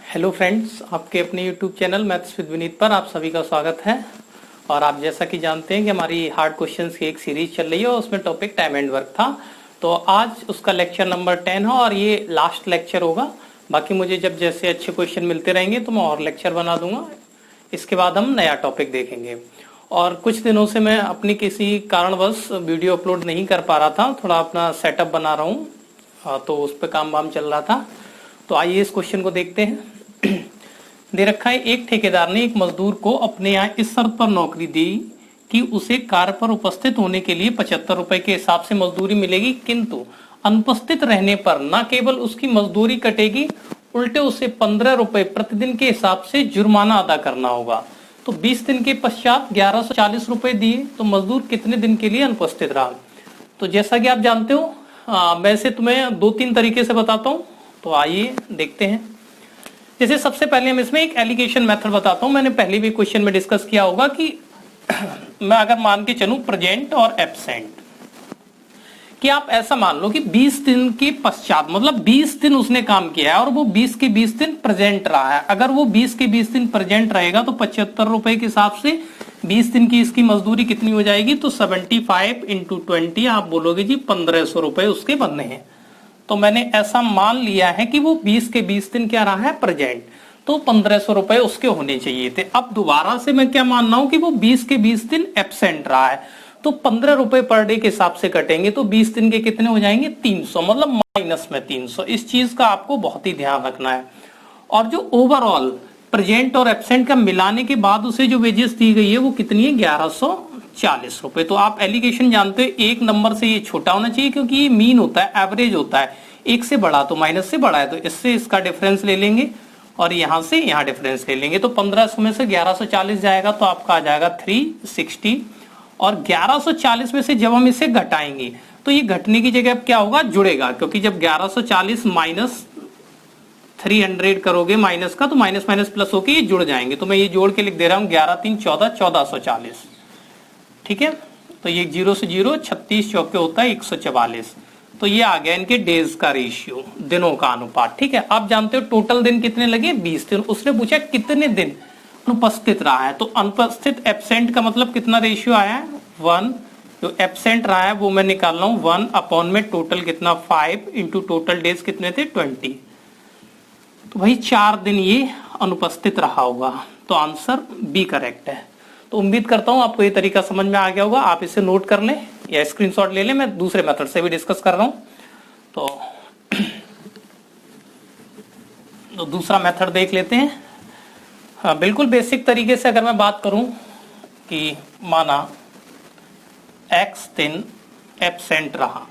Hello friends, आपके अपने YouTube channel maths with Vineet पर आप सभी का स्वागत है। और आप जैसा कि जानते हैं कि हमारी हार्ड क्वेश्चंस की एक सीरीज चल रही है और उसमें टॉपिक टाइम एंड वर्क था। तो आज उसका लेक्चर नंबर 10 है और ये लास्ट लेक्चर होगा। बाकी मुझे जब जैसे अच्छे क्वेश्चन मिलते रहेंगे तो मैं और लेक्चर बना दूंगा। इसके बाद हम नया टॉपिक देखेंगे। और कुछ दिनों से मैं अपनी किसी कारणवश वीडियो अपलोड नहीं कर पा रहा था, थोड़ा अपना सेटअप बना रहा हूँ, तो उस पर काम वाम चल रहा था। तो आइए इस क्वेश्चन को देखते हैं। दे रखा है, एक ठेकेदार ने एक मजदूर को अपने यहाँ इस शर्त पर नौकरी दी कि उसे कार्य पर उपस्थित होने के लिए 75 रुपए के हिसाब से मजदूरी मिलेगी, किंतु अनुपस्थित रहने पर न केवल उसकी मजदूरी कटेगी, उल्टे उसे 15 रुपए प्रतिदिन के हिसाब से जुर्माना अदा करना होगा। तो 20 दिन के पश्चात 1140 रुपए दिए तो मजदूर कितने दिन के लिए अनुपस्थित रहा। तो जैसा कि आप जानते हो, मैं इसे तुम्हें 2-3 तरीके से बताता हूँ। तो आइए देखते हैं। जैसे सबसे पहले हम इसमें एक एलिगेशन मेथड बताता हूं। मैंने पहले भी क्वेश्चन में डिस्कस किया होगा कि मैं अगर मान के चलूं प्रेजेंट और एब्सेंट, कि आप ऐसा मान लो कि 20 दिन के पश्चात, मतलब 20 दिन उसने काम किया है और वो 20 के 20 दिन प्रेजेंट रहा है। अगर वो 20 के 20 दिन प्रेजेंट रहेगा तो 75 रुपए के हिसाब से 20 दिन की इसकी मजदूरी कितनी हो जाएगी, तो 75 इंटू 20, आप बोलोगे जी 1500 रुपए उसके बनने हैं। तो मैंने ऐसा मान लिया है कि वो 20 के 20 दिन क्या रहा है, प्रेजेंट, तो 1500 रुपए उसके होने चाहिए थे। अब दोबारा से मैं क्या मान रहा हूं कि वो 20 के 20 दिन एब्सेंट रहा है, तो 15 रुपए पर डे के हिसाब से कटेंगे तो 20 दिन के कितने हो जाएंगे, 300, मतलब माइनस में 300। इस चीज का आपको बहुत ही ध्यान रखना है। और जो ओवरऑल प्रेजेंट और एब्सेंट का मिलाने के बाद उसे जो वेजेस दी गई है वो कितनी है, 1140 रुपए। तो आप एलिगेशन जानते हो, एक नंबर से ये छोटा होना चाहिए क्योंकि ये मीन होता है, एवरेज होता है। एक से बड़ा तो माइनस से बड़ा है, तो इससे इसका डिफरेंस ले लेंगे और यहां से यहां डिफरेंस ले लेंगे। तो 1500 में से 1140 जाएगा तो आपका आ जाएगा 360। और 1140 में से जब हम इसे घटाएंगे तो ये घटने की जगह क्या होगा, जुड़ेगा, क्योंकि जब 1140 माइनस 300 करोगे माइनस का, तो माइनस माइनस प्लस होके ये जुड़ जाएंगे। तो मैं ये जोड़ के लिख दे रहा हूं, 11 3 14, 1440। ठीक है, तो ये 0 से 0, 36 चौके होता है 144। तो ये आ गया इनके डेज का रेशियो, दिनों का अनुपात। ठीक है, आप जानते हो टोटल दिन कितने लगे, 20 दिन। उसने पूछा कितने दिन अनुपस्थित रहा है, तो अनुपस्थित एब्सेंट का मतलब कितना रेशियो आया है, 1। जो एब्सेंट रहा है वो मैं निकाल रहा हूं 1 अपॉन में टोटल कितना 5 इंटू टोटल डेज कितने थे 20। तो भाई 4 दिन ये अनुपस्थित रहा होगा। तो आंसर बी करेक्ट है। तो उम्मीद करता हूं आपको ये तरीका समझ में आ गया होगा। आप इसे नोट कर लें या स्क्रीनशॉट ले लें, मैं दूसरे मेथड से भी डिस्कस कर रहा हूं। तो दूसरा मेथड देख लेते हैं। हाँ, बिल्कुल बेसिक तरीके से अगर मैं बात करूं कि माना x दिन एब्सेंट रहा,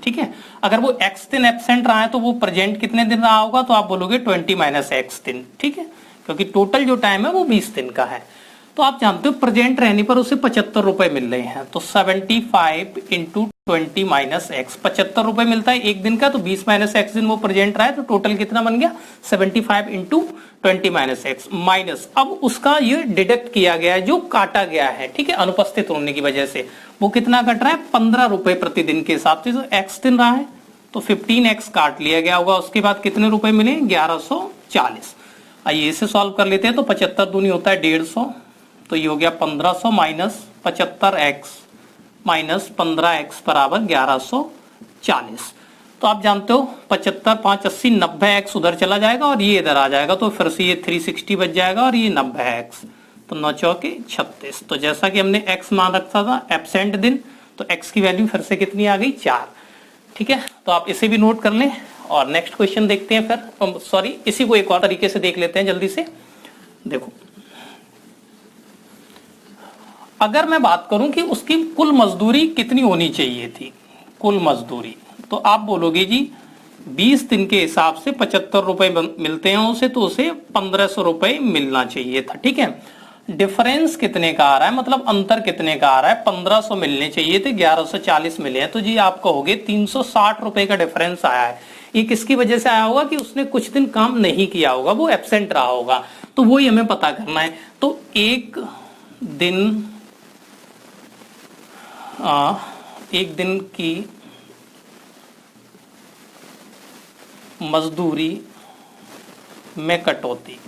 ठीक है, अगर वो x दिन एब्सेंट रहा है तो वो प्रेजेंट कितने दिन रहा होगा, तो आप बोलोगे 20 माइनस x दिन। ठीक है, क्योंकि टोटल जो टाइम है वो 20 दिन का है। तो आप जानते हो प्रेजेंट रहने पर उसे 75 रुपए मिल रहे हैं, तो 75 इंटू 20 माइनस एक्स, 75 रुपए मिलता है एक दिन का, तो 20 माइनस एक्स दिन वो प्रेजेंट रहा है, तो टोटल कितना बन गया 75 इंटू 20 माइनस एक्स माइनस, अब उसका ये डिडक्ट किया गया है जो काटा गया है, ठीक है, अनुपस्थित होने की वजह से वो कितना कट रहा है 15 रुपए प्रतिदिन के हिसाब से। तो एक्स दिन रहा है तो 15x काट लिया गया होगा, उसके बाद कितने रुपए मिले 1140। आइए इसे सॉल्व कर लेते हैं। तो 75 दूनी होता है 150, तो ये हो गया 1500 माइनस 75x माइनस 15x बराबर 1140। तो आप जानते हो 75 5 80 90x उधर चला जाएगा और ये इधर आ जाएगा, तो फिर से ये 360 बच जाएगा और ये 90x, तो 9 चौके 36। तो जैसा कि हमने x मान रखा था एब्सेंट दिन, तो x की वैल्यू फिर से कितनी आ गई 4। ठीक है, तो आप इसे भी नोट कर लें और नेक्स्ट क्वेश्चन देखते हैं। फिर सॉरी, इसी को एक और तरीके से देख लेते हैं जल्दी से। देखो, अगर मैं बात करूं कि उसकी कुल मजदूरी कितनी होनी चाहिए थी, कुल मजदूरी, तो आप बोलोगे जी 20 दिन के हिसाब से 75 रुपए मिलते हैं उसे, तो उसे 1500 रुपए मिलना चाहिए था। ठीक है, डिफरेंस कितने का आ रहा है, मतलब अंतर कितने का आ रहा है, 1500 मिलने चाहिए थे, 1140 मिले हैं, तो जी आप कहोगे 360 रुपए का डिफरेंस आया है। ये किसकी वजह से आया होगा कि उसने कुछ दिन काम नहीं किया होगा, वो एब्सेंट रहा होगा, तो वही हमें पता करना है। तो एक दिन की मजदूरी में कटौती।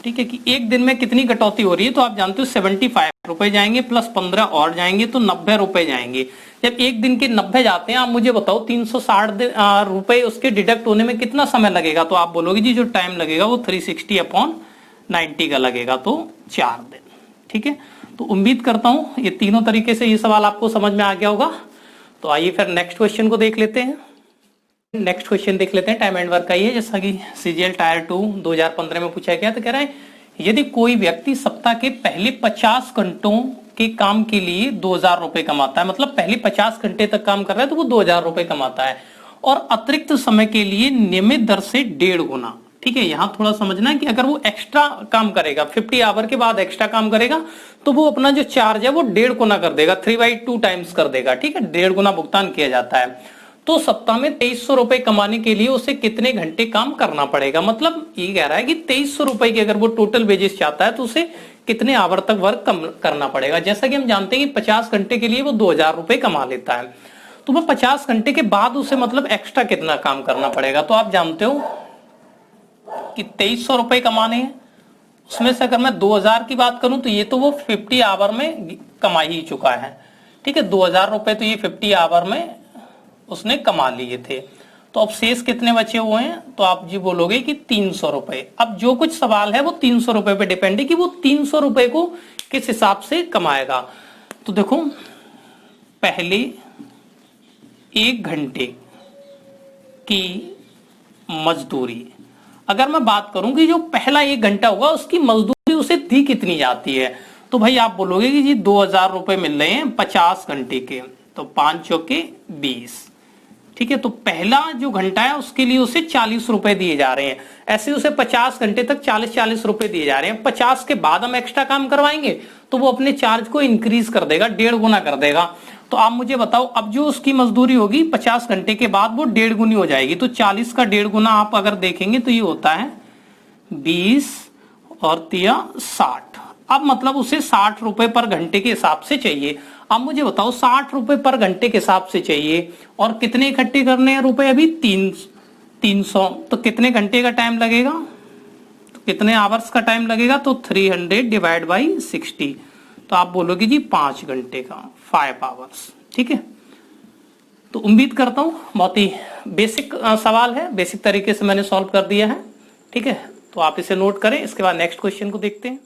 ठीक है कि एक दिन में कितनी कटौती हो रही है, तो आप जानते हो 75 रुपए जाएंगे प्लस 15 और जाएंगे तो 90 रुपए जाएंगे। जब एक दिन के 90 जाते हैं, आप मुझे बताओ 360 रुपए उसके डिडक्ट होने में कितना समय लगेगा, तो आप बोलोगे जी जो टाइम लगेगा वो 360/90 का लगेगा, तो 4 दिन। ठीक है, तो उम्मीद करता हूं ये तीनों तरीके से ये सवाल आपको समझ में आ गया होगा। तो आइए फिर नेक्स्ट क्वेश्चन को देख लेते हैं। नेक्स्ट क्वेश्चन देख लेते हैं, टाइम एंड वर्क का ही है, जैसा कि सीजीएल टायर 2 2015 में पूछा गया। तो कह रहा है यदि कोई व्यक्ति सप्ताह के पहले 50 घंटों के काम के लिए 2000 रुपए कमाता है, मतलब पहले 50 घंटे तक काम कर रहा है तो वो 2000 रुपए कमाता है, और अतिरिक्त समय के लिए नियमित दर से 1.5 गुना। ठीक है, यहां थोड़ा समझना है कि अगर वो एक्स्ट्रा काम करेगा, 50 आवर के बाद एक्स्ट्रा काम करेगा, तो वो अपना जो चार्ज है वो 1.5 गुना कर देगा, 3/2 टाइम्स कर देगा। ठीक है, 1.5 गुना भुगतान किया जाता है। तो सप्ताह में 2300 रुपए कमाने के लिए उसे कितने घंटे काम करना पड़ेगा, मतलब ये कह रहा है कि 2300 रुपए की अगर वो टोटल वेजेस चाहता है तो उसे कितने आवर तक वर्क करना पड़ेगा। जैसा कि हम जानते हैं कि 50 घंटे के लिए वो 2000 रुपए कमा लेता है, तो वह 50 घंटे के बाद उसे मतलब एक्स्ट्रा कितना काम करना पड़ेगा। तो आप जानते हो कि 2300 रुपए कमाने हैं, उसमें से अगर मैं 2000 की बात करूं तो ये तो वो 50 आवर में कमा ही चुका है। ठीक है, 2000 रुपए तो ये 50 आवर में उसने कमा लिए थे। तो अब शेष कितने बचे हुए हैं, तो आप जी बोलोगे कि 300 रुपए। अब जो कुछ सवाल है वो 300 रुपए पे डिपेंड है कि वो 300 रुपए को किस हिसाब से कमाएगा। तो देखो, पहले 1 घंटे की मजदूरी, अगर मैं बात करूं कि जो पहला 1 घंटा होगा उसकी मजदूरी उसे दी कितनी जाती है, तो भाई आप बोलोगे कि जी 2000 रुपए मिल रहे हैं 50 घंटे के, तो 5 चौके 20। ठीक है, तो पहला जो घंटा है उसके लिए उसे 40 रुपए दिए जा रहे हैं, ऐसे उसे 50 घंटे तक 40-40 रुपए दिए जा रहे हैं। 50 के बाद हम एक्स्ट्रा काम करवाएंगे तो वो अपने चार्ज को इंक्रीज कर देगा, 1.5 गुना कर देगा। तो आप मुझे बताओ, अब जो उसकी मजदूरी होगी 50 घंटे के बाद वो 1.5 गुनी हो जाएगी। तो 40 का 1.5 गुना आप अगर देखेंगे तो ये होता है 20 और 60। अब मतलब उसे 60 रुपए पर घंटे के हिसाब से चाहिए। अब मुझे बताओ 60 रुपए पर घंटे के हिसाब से चाहिए, और कितने इकट्ठे करने हैं रुपए, अभी 300। तो कितने घंटे का टाइम लगेगा, तो कितने आवर्स का टाइम लगेगा, तो 300 डिवाइड बाई 60। तो आप बोलोगे जी 5 घंटे का, 5 आवर्स। ठीक है, तो उम्मीद करता हूं बहुत ही बेसिक सवाल है, बेसिक तरीके से मैंने सॉल्व कर दिया है। ठीक है, तो आप इसे नोट करें। इसके बाद नेक्स्ट क्वेश्चन को देखते हैं।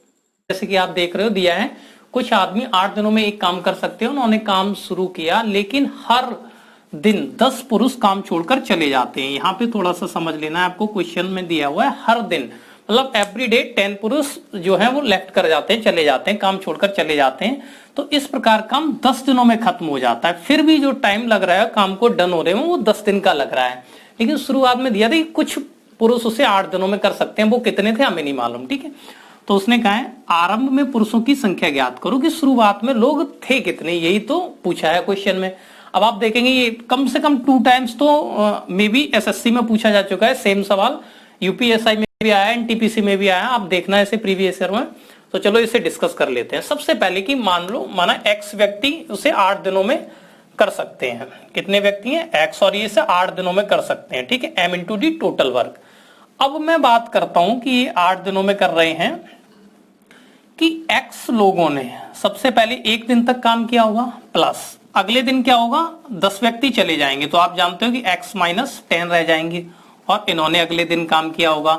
जैसे कि आप देख रहे हो दिया है, कुछ आदमी 8 दिनों में एक काम कर सकते हैं। उन्होंने काम शुरू किया, लेकिन हर दिन 10 पुरुष काम छोड़कर चले जाते हैं। यहाँ पे थोड़ा सा समझ लेना है, आपको क्वेश्चन में दिया हुआ है हर दिन, मतलब एवरी डे 10 पुरुष जो है वो लेफ्ट कर जाते हैं, चले जाते हैं, काम छोड़कर चले जाते हैं। तो इस प्रकार काम 10 दिनों में खत्म हो जाता है। फिर भी जो टाइम लग रहा है काम को डन हो रहे हैं वो 10 दिन का लग रहा है, लेकिन शुरुआत में दिया था कि कुछ पुरुष उसे 8 दिनों में कर सकते हैं। वो कितने थे हमें नहीं मालूम। ठीक है, तो उसने कहा है आरंभ में पुरुषों की संख्या ज्ञात करो कि शुरुआत में लोग थे कितने, यही तो पूछा है क्वेश्चन में। अब आप देखेंगे ये कम से कम 2 टाइम्स तो मे बी एसएससी में पूछा जा चुका है, सेम सवाल यूपीएसआई में भी आया, एनटीपीसी में भी आया, आप देखना ऐसे प्रीवियस ईयर में। तो चलो इसे डिस्कस कर लेते हैं। सबसे पहले कि मान लो माना एक्स व्यक्ति उसे 8 दिनों में कर सकते हैं। कितने व्यक्ति हैं, एक्स, और ये इसे 8 दिनों में कर सकते हैं। ठीक है, m into d total work. अब मैं बात करता हूं कि ये 8 दिनों में कर रहे हैं कि एक्स लोगों ने सबसे पहले 1 दिन तक काम किया होगा, प्लस अगले दिन क्या होगा, 10 व्यक्ति चले जाएंगे। तो आप जानते हो कि x माइनस 10 रह जाएंगे, और इन्होंने अगले दिन काम किया होगा।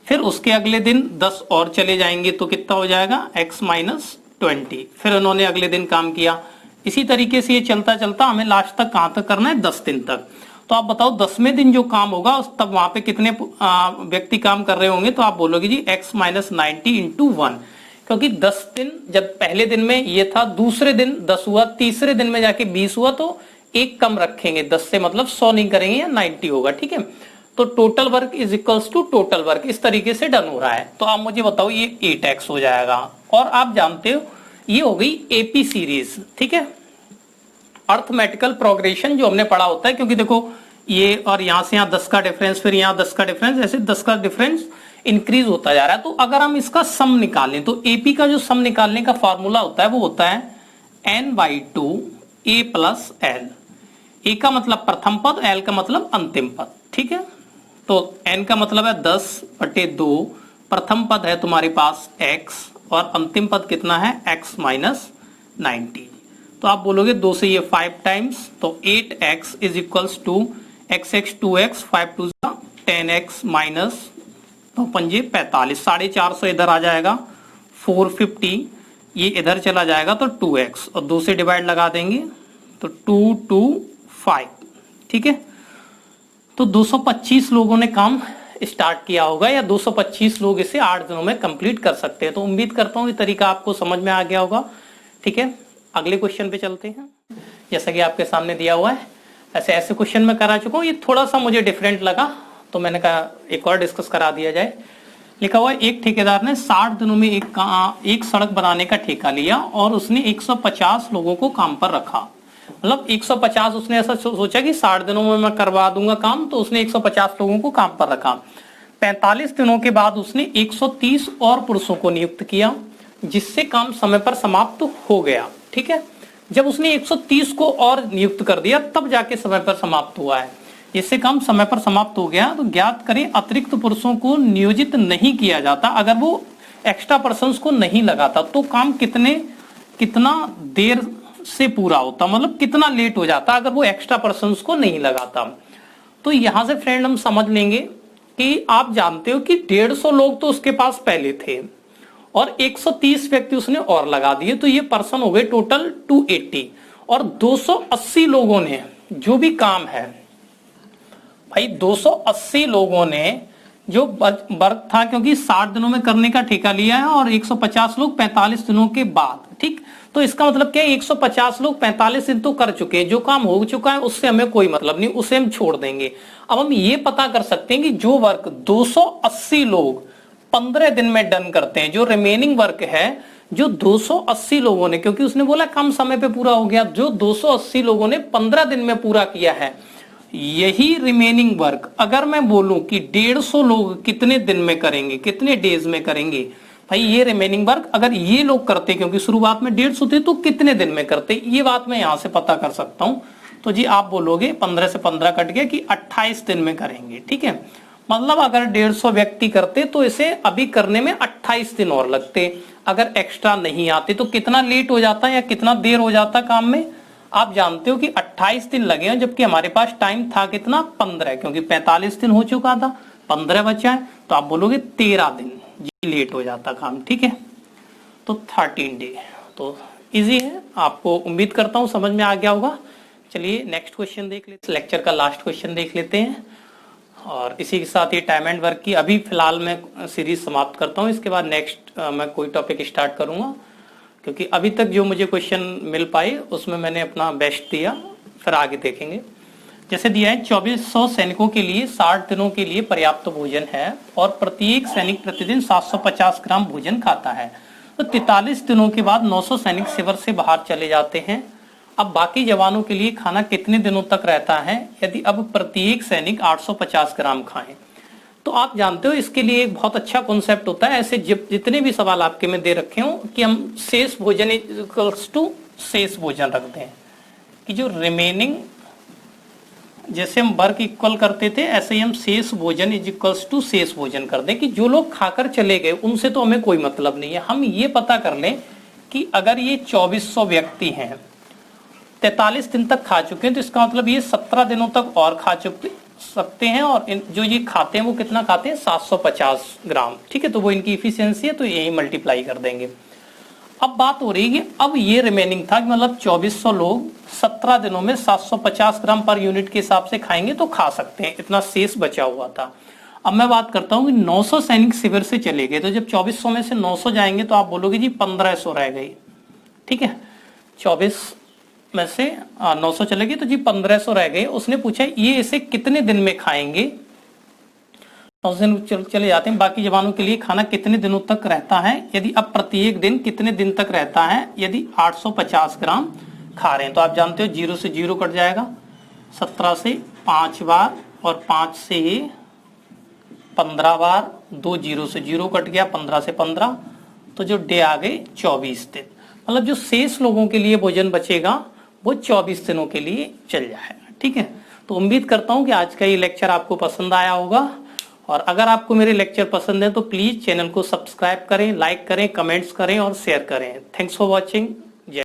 फिर उसके अगले दिन 10 और चले जाएंगे, तो कितना हो जाएगा, x माइनस 20। फिर इन्होंने अगले दिन काम किया। इसी तरीके से ये चलता चलता हमें लास्ट तक कहां तक करना है, 10 दिन तक। तो आप बताओ 10वें दिन जो काम होगा तब वहां पे कितने व्यक्ति काम कर रहे होंगे, तो आप बोलोगे जी x माइनस 90 इंटू 1, क्योंकि 10 दिन जब पहले दिन में ये था, दूसरे दिन 10 हुआ, तीसरे दिन में जाके 20 हुआ, तो एक कम रखेंगे 10 से, मतलब 100 नहीं करेंगे या 90 होगा। ठीक है, तो total work is equals to total work, इस तरीके से डन हो रहा है। तो आप मुझे बताओ ये 8x हो जाएगा। और आप जानते हो ये हो गई एपी सीरीज। ठीक है, अर्थमेटिकल प्रोग्रेशन जो हमने पढ़ा होता है, क्योंकि देखो ये और यहां से यहां 10 का डिफरेंस, फिर यहां 10 का डिफरेंस, ऐसे 10 का डिफरेंस इंक्रीज होता जा रहा है। तो अगर हम इसका सम निकालें तो एपी का जो सम निकालने का फॉर्मूला होता है वो होता है n/2 a प्लस एल। ए का मतलब प्रथम पद, एल का मतलब अंतिम पद। ठीक है, तो n का मतलब है 10/2, प्रथम पद है तुम्हारे पास x और अंतिम पद कितना है x माइनस 90। तो आप बोलोगे 2 से ये 5 टाइम्स, तो 8x is equals to x 2x 5 2 10x minus 9 पंजे 45, 450 इधर आ जाएगा, 450 ये इधर चला जाएगा तो 2x और 2 से डिवाइड लगा देंगे तो 225, ठीक है। तो 225 लोगों ने काम स्टार्ट किया होगा या 225 लोग इसे 8 दिनों में कंप्लीट कर सकते हैं। तो उम्मीद करता हूँ ये तरीका आपको समझ में आ गया होगा, ठीक है। अगले क्वेश्चन पे चलते हैं। जैसा कि आपके सामने दिया हुआ है, ऐसे क्वेश्चन मैं करा चुका हूँ, ये थोड़ा सा मुझे डिफरेंट लगा तो मैंने कहा एक और डिस्कस करा दिया जाए। लिखा हुआ है एक ठेकेदार ने 60 दिनों में एक सड़क बनाने का ठेका लिया और उसने 150 लोगों को काम पर रखा। मतलब 150 उसने ऐसा सोचा कि 60 दिनों में मैं करवा दूंगा काम, तो उसने 150 लोगों को काम पर रखा। 45 दिनों के बाद उसने 130 और पुरुषों को नियुक्त किया, जिससे काम समय पर समाप्त हो गया, ठीक है। जब उसने 130 को और नियुक्त कर दिया तब जाके समय पर समाप्त हुआ है। इससे काम समय पर समाप्त हो गया तो ज्ञात करें अतिरिक्त पुरुषों को नियोजित नहीं किया जाता, अगर वो एक्स्ट्रा पर्सन्स को नहीं लगाता तो काम कितना देर से पूरा होता, मतलब कितना लेट हो जाता अगर वो एक्स्ट्रा पर्सन्स को नहीं लगाता। तो यहां से फ्रेंड हम समझ लेंगे कि आप जानते हो कि 150 लोग तो उसके पास पहले थे और 130 व्यक्ति उसने और लगा दिए, तो ये पर्सन हो गए टोटल 280 और 280 लोगों ने जो भी काम है भाई 280 लोगों ने जो वर्क था, क्योंकि 60 दिनों में करने का ठेका लिया है और 150 लोग 45 दिनों के बाद, ठीक। तो इसका मतलब क्या है, 150 लोग 45 दिन तो कर चुके हैं, जो काम हो चुका है उससे हमें कोई मतलब नहीं, उसे हम छोड़ देंगे। अब हम ये पता कर सकते हैं कि जो वर्क 280 लोग 15 दिन में डन करते हैं, जो रिमेनिंग वर्क है जो 280 लोगों ने, क्योंकि उसने बोला कम समय पे पूरा हो गया, जो 280 लोगों ने 15 दिन में पूरा किया है, यही रिमेनिंग वर्क अगर मैं बोलूं कि 150 लोग कितने दिन में करेंगे, कितने डेज में करेंगे, भाई ये रिमेनिंग वर्क अगर ये लोग करते, क्योंकि शुरुआत में 150 थे, तो कितने दिन में करते, ये बात मैं यहां से पता कर सकता हूं। तो जी आप बोलोगे 15 से 15 कट गया कि 28 दिन में करेंगे, ठीक है। मतलब अगर 150 व्यक्ति करते तो इसे अभी करने में 28 दिन और लगते, अगर एक्स्ट्रा नहीं आते तो कितना लेट हो जाता या कितना देर हो जाता काम में। आप जानते हो कि 28 दिन लगे हैं, जबकि हमारे पास टाइम था कितना 15, क्योंकि 45 दिन हो चुका था, 15 बचा है, तो आप बोलोगे 13 दिन जी लेट हो जाता काम, ठीक है। तो 13 डे, तो इजी है, आपको उम्मीद करता हूं समझ में आ गया होगा। चलिए नेक्स्ट क्वेश्चन देख लेते हैं, लेक्चर का लास्ट क्वेश्चन देख लेते हैं और इसी के साथ ये टाइम एंड वर्क की अभी फिलहाल मैं सीरीज समाप्त करता हूँ। इसके बाद नेक्स्ट मैं कोई टॉपिक स्टार्ट करूंगा, क्योंकि अभी तक जो मुझे क्वेश्चन मिल पाए उसमें मैंने अपना बेस्ट दिया, फिर आगे देखेंगे। जैसे दिया है 2400 सैनिकों के लिए 60 दिनों के लिए पर्याप्त भोजन है और प्रत्येक सैनिक प्रतिदिन 750 ग्राम भोजन खाता है। तो 43 दिनों के बाद 900 सैनिक शिविर से बाहर चले जाते हैं। अब बाकी जवानों के लिए खाना कितने दिनों तक रहता है यदि अब प्रत्येक सैनिक 850 ग्राम खाएं। तो आप जानते हो इसके लिए एक बहुत अच्छा कॉन्सेप्ट होता है, ऐसे जितने भी सवाल आपके में दे रखे हो कि हम शेष भोजन इक्वल्स टू शेष भोजन रखते हैं, कि जो रिमेनिंग, जैसे हम वर्क इक्वल करते थे ऐसे ही हम शेष भोजन इज इक्वल्स टू शेष भोजन कर दें, कि जो लोग खाकर चले गए उनसे तो हमें कोई मतलब नहीं है। हम ये पता कर लें कि अगर ये 2400 व्यक्ति हैं 43 दिन तक खा चुके हैं, तो इसका मतलब ये 17 दिनों तक और खा सकते हैं, और जो ये खाते हैं वो कितना खाते हैं 750 ग्राम, ठीक है। तो वो इनकी इफिशियंसी है, तो यही मल्टीप्लाई कर देंगे। अब बात हो रही है कि अब ये रिमेनिंग था, मतलब 2400 लोग 17 दिनों में 750 ग्राम पर यूनिट के हिसाब से खाएंगे तो खा सकते हैं, इतना शेष बचा हुआ था। अब मैं बात करता हूं कि 900 सैनिक शिविर से चले गए, तो जब 2400 में से 900 जाएंगे तो आप बोलोगे जी 1500 रह गई, ठीक है। 24 में से 900 चले गए तो जी 1500 रह गए। उसने पूछा ये इसे कितने दिन में खाएंगे, 900 दिन चले जाते हैं, बाकी जवानों के लिए खाना कितने दिनों तक रहता है यदि अब प्रत्येक दिन कितने दिन तक रहता है यदि 850 ग्राम खा रहे हैं। तो आप जानते हो 0 से 0 कट जाएगा, 17 से 5 बार और 5 से 15 बार, 2 0 से 0 कट गया, 15 से 15, तो जो डे आ गए 24 दिन। मतलब जो शेष लोगों के लिए भोजन बचेगा वो 24 दिनों के लिए चल जाएगा, ठीक है। तो उम्मीद करता हूं कि आज का ये लेक्चर आपको पसंद आया होगा, और अगर आपको मेरे लेक्चर पसंद है तो प्लीज चैनल को सब्सक्राइब करें, लाइक करें, कमेंट्स करें और शेयर करें। Thanks for watching.